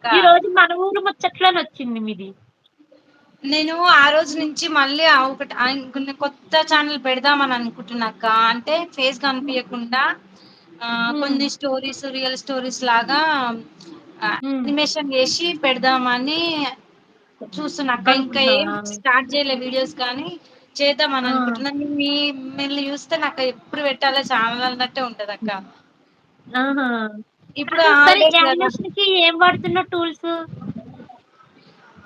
ఈరోజు మన ఊరు ముచ్చట్లనొచ్చింది మీది. నేను ఆ రోజు నుంచి మళ్ళీ ఒకటి కొన్ని కొత్త ఛానెల్ పెడదామని అనుకుంటున్నాక్క. అంటే ఫేస్ కనిపియకుండా హ్మ్. కొన్ని స్టోరీస్, రియల్ స్టోరీస్ లాగా హ్మ్. యానిమేషన్ చేసి పెడదామని చూస్తున్నా అక్క. ఇంకా ఏం అనుకుంటున్నావా? స్టార్ట్ చేయలే వీడియోస్ కానీ చేద్దామని ఆ! అనుకుంటున్నా. మిమ్మల్ని చూస్తే నాకు ఎప్పుడు పెట్టాలా ఛానెల్ అన్నట్టే ఉంటదక్క. ఆహా! ఇప్పుడు కాదు మరి హాలిడేస్ గదా! యానిమేషన్‌కి ఏం వాడుతున్నావు టూల్సు?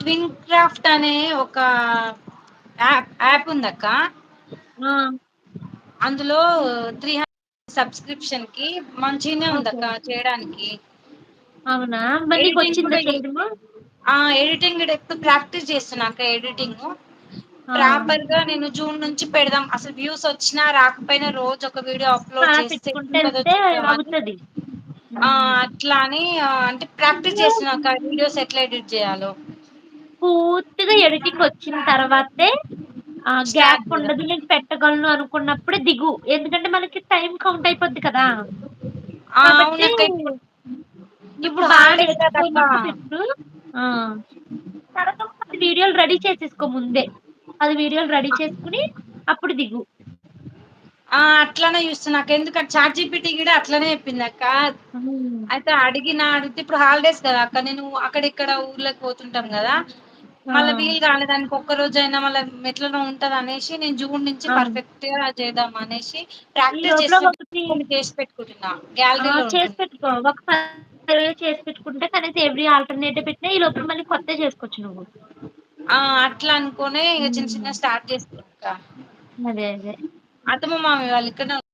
ట్విన్ క్రాఫ్ట్ అనే ఒక యాప్ ఉందక్క. ఆ! అందులో 300 సబ్స్క్రిప్షన్‌కి మంచిగనే ఓకే. ఉందక్క చేయడానికి. అవునా? మరి ఎడిటింగ్ నీకొచ్చిందా కూడా చేయడము? ఎడిటింగ్ కూడా ఎక్కువ ప్రాక్టీస్ చేస్తున్నా అక్క ఎడిటింగు. ఆ! ప్రాపర్‌గా నేను జూన్ నుంచి పెడదాం. అసలు వ్యూస్ వచ్చినా రాకపోయినా రోజు ఒక వీడియో ఆ! అప్‌లోడ్ చేస్తే పెట్టుకుంటే ఎట్లుంటదో ఎళ్తే చూద్దామని అవుతది. హ్మ్. అట్లా అని అంటే ప్రాక్టీస్ ఇప్పుడు చేస్తున్నా అక్క వీడియోస్ ఎట్లా ఎడిట్ చేయాలో. పూర్తిగా ఎడిటింగొచ్చిన తర్వాతే స్టార్ట్ గ్యాప్ చేద్దాం. ఉండదు. నేను పెట్టగలను అనుకున్నప్పుడే దిగు. ఎందుకంటే మనకి టైమ్ కౌంట్ అయిపోద్ది కదా! కాబట్టి అవునక్క. నువ్వు ఇప్పుడు బాగా హాలిడేస్ కదక్క. నేర్చుకున్నాక పెట్టు. ఆ! తర్వాత ఒక 10 వీడియోలు రెడీ చేసేసుకో ముందే. 10 వీడియోలు రెడీ చేసుకొని అప్పుడు దిగు. అట్లనే చూస్తున్నా అక్క. ఎందుకంటే చాట్‌జీపీటీ కూడా అట్లనే చెప్పిందక్క. హ్మ్. అయితే అడిగితే ఇప్పుడు హాలిడేస్ కదా అక్క. నేను అక్కడిక్కడ ఊర్లకు పోతుంటాం గదా! ఆ! మళ్ళా వీలు కాలేదానికి ఒక్క రోజైనా మళ్ళా ఎట్లనో ఉంటదనేసి నేను జూన్ నుంచి అవును. పర్ఫెక్ట్‌గా చేద్దాం అనేసి ఈ ప్రాక్టీస్ లోపల చేస్తుంటే ఒకటి కొన్ని చేసి పెట్టుకుంటున్నా. గ్యాలరీలో చేసి ఉంటుంది. పెట్టుకో. ఒక 10 చేసి పెట్టుకుంటే కనీసం ఎవ్రీ ఆల్టర్‌నేటివ్ పెట్టినా ఈ లోపల మళ్ళీ కొత్తయి చేసుకోవచ్చు నువ్వు. అట్లా అనుకునే ఇగ చిన్న హ్మ్. చిన్నగా స్టార్ట్ చేస్తున్నా అక్క. అదే. అత్తమ్మ, మామయ్య వాళ్ళు ఇక్కడనే ఉన్నారు.